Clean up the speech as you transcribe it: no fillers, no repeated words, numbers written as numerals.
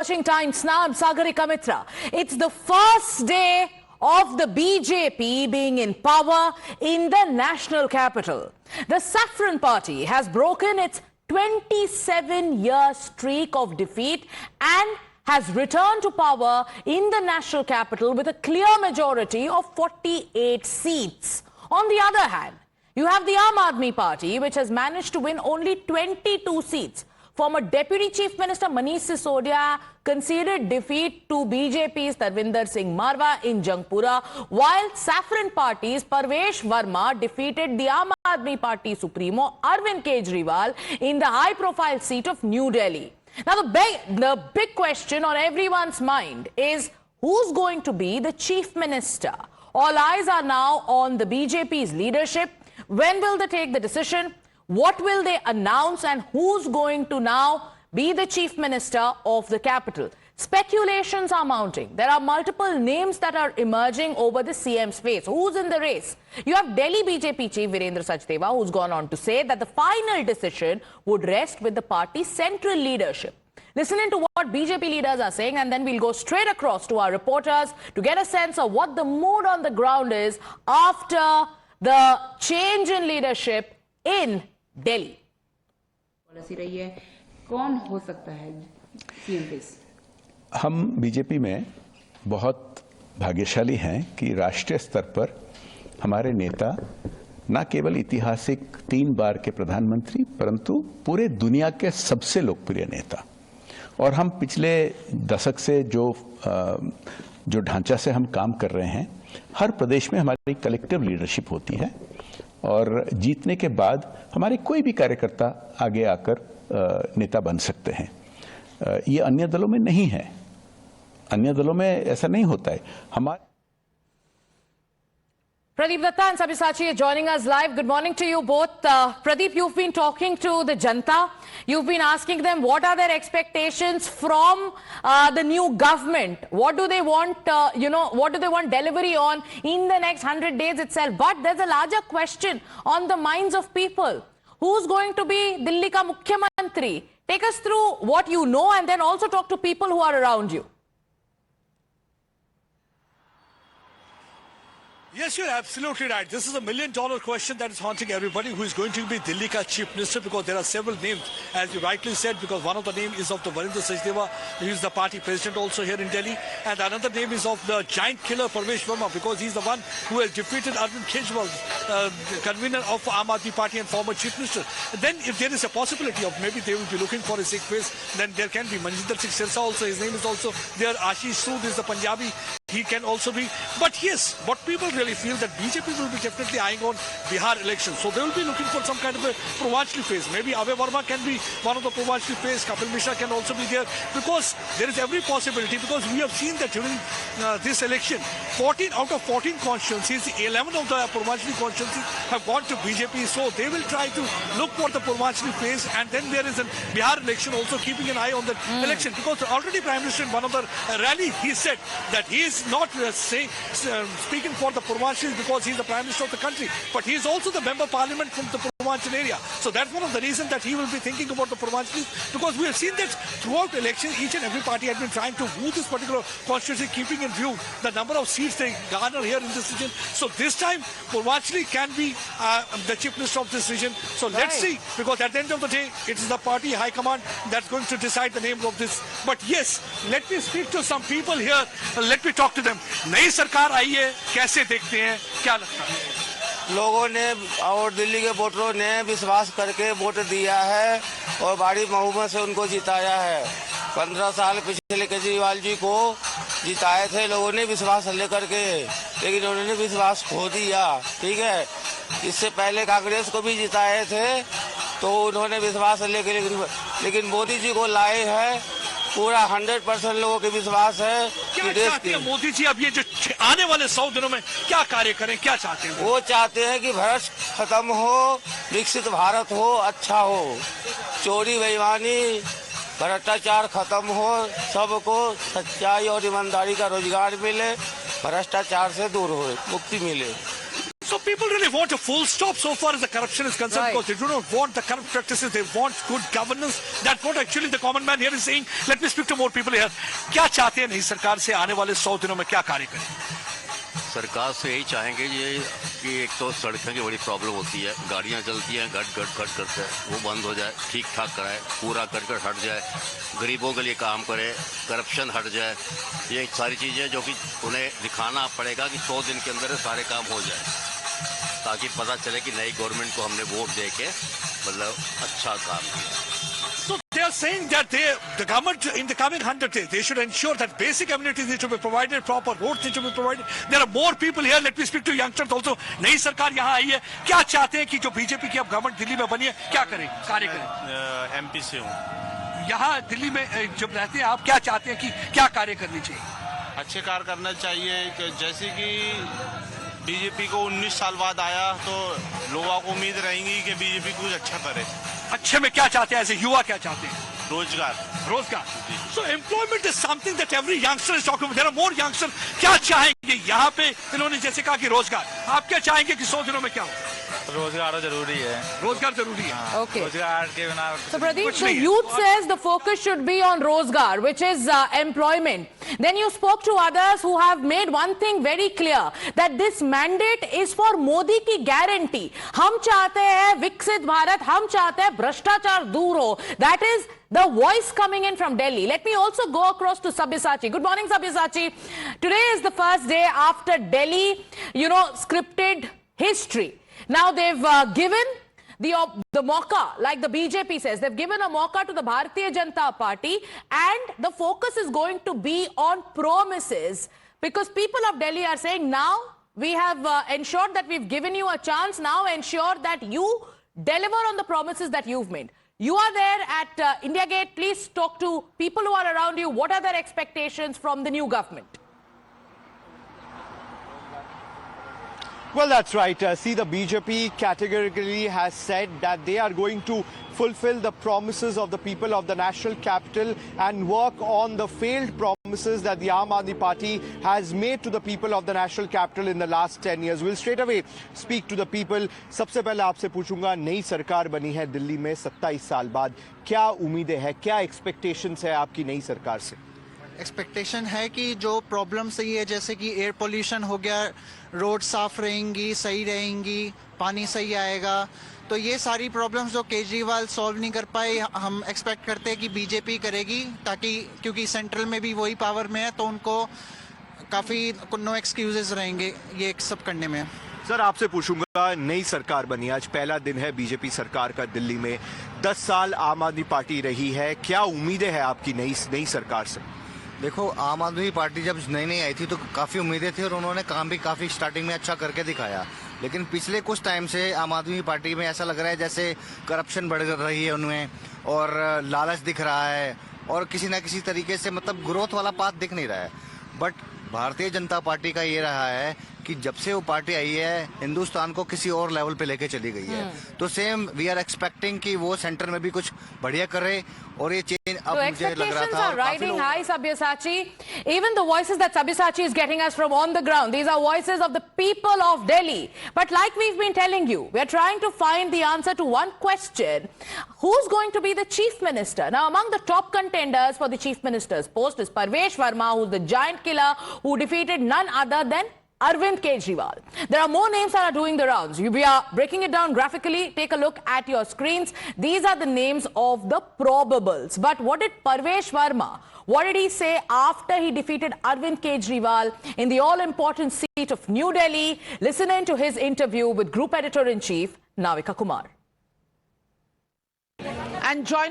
Watching Times now, I'm Sagarika Mitra. It's the first day of the BJP being in power in the national capital. The Saffron Party has broken its 27-year streak of defeat and has returned to power in the national capital with a clear majority of 48 seats. On the other hand, you have the Aam Aadmi Party, which has managed to win only 22 seats. Former Deputy Chief Minister Manish Sisodia conceded defeat to BJP's Tarvinder Singh Marwa in Jangpura, while Saffron Party's Parvesh Verma defeated the Aam Aadmi Party Supremo Arvind Kejriwal in the high-profile seat of New Delhi. Now, the big question on everyone's mind is who's going to be the Chief Minister? All eyes are now on the BJP's leadership. When will they take the decision? What will they announce, and who's going to now be the Chief Minister of the capital? Speculations are mounting. There are multiple names that are emerging over the CM's face. Who's in the race? You have Delhi BJP Chief Virendra Sachdeva, who's gone on to say that the final decision would rest with the party's central leadership. Listening to what BJP leaders are saying, and then we'll go straight across to our reporters to get a sense of what the mood on the ground is after the change in leadership in Delhi. Policy रही है, कौन हो सकता है CM face? हम BJP में बहुत भाग्यशाली हैं कि राष्ट्रीय स्तर पर हमारे नेता न केवल ऐतिहासिक 3 बार के प्रधानमंत्री परंतु पूरे दुनिया के सबसे लोकप्रिय नेता, और हम पिछले दशक से जो ढांचा से हम काम कर रहे हैं, हर प्रदेश में हमारी कलेक्टिव लीडरशिप होती है और जीतने के बाद हमारे कोई भी कार्यकर्ता आगे आकर नेता बन सकते हैं। ये अन्य दलों में नहीं है, अन्य दलों में ऐसा नहीं होता है। हमारे Pradeep Datta and Sabyasachi are joining us live. Good morning to you both. Pradeep, you've been talking to the Janta. You've been asking them what are their expectations from the new government. What do they want, what do they want delivery on in the next 100 days itself? But there's a larger question on the minds of people. Who's going to be Delhi ka Mukhyamantri? Take us through what you know and then also talk to people who are around you. Yes, you're absolutely right. This is a $1 million question that is haunting everybody. Who is going to be Delhi ka Chief Minister? Because there are several names, as you rightly said, because one of the names is of the Virendra Sachdeva, who is the party president also here in Delhi. And another name is of the giant killer Parvesh Verma, because he's the one who has defeated Arvind Kejriwal, convener of Aam Aadmi Party and former Chief Minister. Then if there is a possibility of maybe they will be looking for a Sikh face, then there can be Manjinder Singh Sirsa also. His name is also there. Ashish Sood is the Punjabi. He can also be. But yes, what people really feel that BJP will be definitely eyeing on Bihar elections. So they will be looking for some kind of a Purvanchali face. Maybe Abhay Verma can be one of the Purvanchali face. Kapil Mishra can also be there, because there is every possibility, because we have seen that during this election, 14 out of 14 constituencies, 11 of the Purvanchali constituencies have gone to BJP. So they will try to look for the Purvanchali face. And then there is a Bihar election also, keeping an eye on the election, because already Prime Minister in one of the rally, he said that he is not speaking for the Purvanchali because he is the Prime Minister of the country, but he is also the Member of Parliament from the Purvanchal area. So that's one of the reasons that he will be thinking about the Purvanchali, because we have seen that throughout the election, each and every party has been trying to woo this particular constituency, keeping in view the number of seats they garner here in this region. So this time, Purvanchali can be the Chief Minister of this region. So let's see, because at the end of the day, it is the party high command that's going to decide the name of this. But yes, let me speak to some people here. Let me talk to them. नई सरकार आई है, कैसे देखते हैं, क्या लगता है? लोगों ने और दिल्ली के वोटरों ने विश्वास करके वोट दिया है और बड़ी बहुमत से उनको जिताया है। 15 साल पिछले केजरीवाल जी को जिताए थे लोगों ने विश्वास लेकर के, लेकिन उन्होंने विश्वास खो दिया। ठीक है, इससे पहले कांग्रेस को भी जिताए थे तो उन्होंने विश्वास लेके, लेकिन मोदी जी को लाए हैं। पूरा 100% लोगों के विश्वास है कि देश के मोदी जी अब ये जो आने वाले 100 दिनों में क्या कार्य करें, क्या चाहते हैं? वो चाहते हैं कि भ्रष्ट खत्म हो, विकसित भारत हो, अच्छा हो, चोरी बेईमानी भ्रष्टाचार खत्म हो, सबको सच्चाई और ईमानदारी का रोजगार मिले, भ्रष्टाचार से दूर हो, मुक्ति मिले। So people really want a full stop so far as the corruption is concerned, Right. because they do not want the corrupt practices. They want good governance. That's what actually the common man here is saying. Let me speak to more people here. क्या चाहते हैं नई सरकार से आने वाले 100 दिनों में क्या कार्य करें? सरकार से यही चाहेंगे ये कि एक तो सड़कों की बड़ी प्रॉब्लम होती है, गाड़ियां चलती हैं घट घट घट करते हैं, वो बंद हो जाए, ठीक ठाक कराए, पूरा कर हट जाए, गरीबों के लिए काम करे, करप्शन हट जाए। ये सारी चीज़ें जो कि उन्हें दिखाना पड़ेगा कि 100 दिन के अंदर सारे काम हो जाए, ताकि पता चले कि नई गवर्नमेंट को हमने वोट दे के मतलब अच्छा काम किया। So they are saying that the government in the coming 100 days, they should ensure that basic amenities need to be provided, proper roads need to be provided. There are more people here. Let me speak to youngsters also. नई सरकार यहाँ आई है, क्या चाहते हैं कि जो BJP की अब गवर्नमेंट दिल्ली में बनी है, क्या करें, कार्य करें? एमपी से हूँ। यहाँ दिल्ली में जब रहते हैं आप, क्या चाहते हैं कि क्या कार्य करनी चाहिए? अच्छे कार्य करना चाहिए, जैसे कि बीजेपी को 19 साल बाद आया तो लोगों को उम्मीद रहेंगी कि बीजेपी कुछ अच्छा करे। अच्छे में क्या चाहते हैं, ऐसे युवा क्या चाहते हैं? रोजगार। So employment is something that every youngster is talking about. There are more youngsters. क्या चाहेंगे यहाँ पे? इन्होंने जैसे कहा कि रोजगार, आप क्या चाहेंगे कि 100 दिनों में क्या हो? रोजगार जरूरी है। रोजगार जरूरी है। Okay. रोजगार के बिना So Pradeep, Kuch the nahi hai. youth says the focus should be on rozgar, which is employment. Then you spoke to others who have made one thing very clear, that this mandate is for Modi की guarantee. हम चाहते हैं विकसित भारत, हम चाहते हैं भ्रष्टाचार दूर हो. That is the voice coming in from Delhi. Let me also go across to Sabyasachi. Good morning, Sabyasachi. Today is the first day after Delhi, scripted history. Now they've given the mauka, like the BJP says, they've given a mauka to the Bharatiya Janata Party, and the focus is going to be on promises, because people of Delhi are saying, now we have ensured that we've given you a chance, now ensure that you deliver on the promises that you've made. You are there at India Gate. Please talk to people who are around you. What are their expectations from the new government? Well, that's right. See, the BJP categorically has said that they are going to fulfill the promises of the people of the national capital and work on the failed promises that the Aam Aadmi Party has made to the people of the national capital in the last 10 years. We'll straight away speak to the people. सबसे पहले आपसे पूछूंगा, नई सरकार बनी है दिल्ली में 27 साल बाद, क्या उम्मीदें हैं, क्या एक्सपेक्टेशंस है आपकी नई सरकार से? एक्सपेक्टेशन है कि जो प्रॉब्लम सही है, जैसे कि एयर पोल्यूशन हो गया, रोड साफ रहेंगी, सही रहेंगी, पानी सही आएगा, तो ये सारी प्रॉब्लम्स जो केजरीवाल सॉल्व नहीं कर पाए, हम एक्सपेक्ट करते हैं कि बीजेपी करेगी, ताकि क्योंकि सेंट्रल में भी वही पावर में है, तो उनको काफ़ी नो एक्सक्यूजेस रहेंगे ये सब करने में। सर, आपसे पूछूंगा, नई सरकार बनी, आज पहला दिन है बीजेपी सरकार का दिल्ली में, 10 साल आम आदमी पार्टी रही है, क्या उम्मीदें हैं आपकी नई सरकार से? देखो, आम आदमी पार्टी जब नई आई थी तो काफ़ी उम्मीदें थी और उन्होंने काम भी काफ़ी स्टार्टिंग में अच्छा करके दिखाया, लेकिन पिछले कुछ टाइम से आम आदमी पार्टी में ऐसा लग रहा है जैसे करप्शन बढ़ रही है उनमें, और लालच दिख रहा है, और किसी ना किसी तरीके से मतलब ग्रोथ वाला पाथ दिख नहीं रहा है। बट भारतीय जनता पार्टी का ये रहा है कि जब से वो पार्टी आई है, हिंदुस्तान को किसी और लेवल पे लेके चली गई है। तो सेम वी आर एक्सपेक्टिंग कि वो सेंटर में भी कुछ बढ़िया करे, और ये चेंज अब मुझे लग रहा था। Expectations are riding high, Sabyasachi. Even the voices that Sabyasachi is getting us from on the ground, these are voices of the people of Delhi. But like we've been telling you, we are trying to find the answer to one question: who's going to be the chief minister? Now, among the top contenders for the chief minister's post is Parvesh Verma, who's the giant killer who defeated none other than Arvind Kejriwal. There are more names that are doing the rounds. We are breaking it down graphically. Take a look at your screens. These are the names of the probables. But what did Parvesh Verma, what did he say after he defeated Arvind Kejriwal in the all-important seat of New Delhi? Listen in to his interview with Group Editor-in-Chief Navika Kumar. And join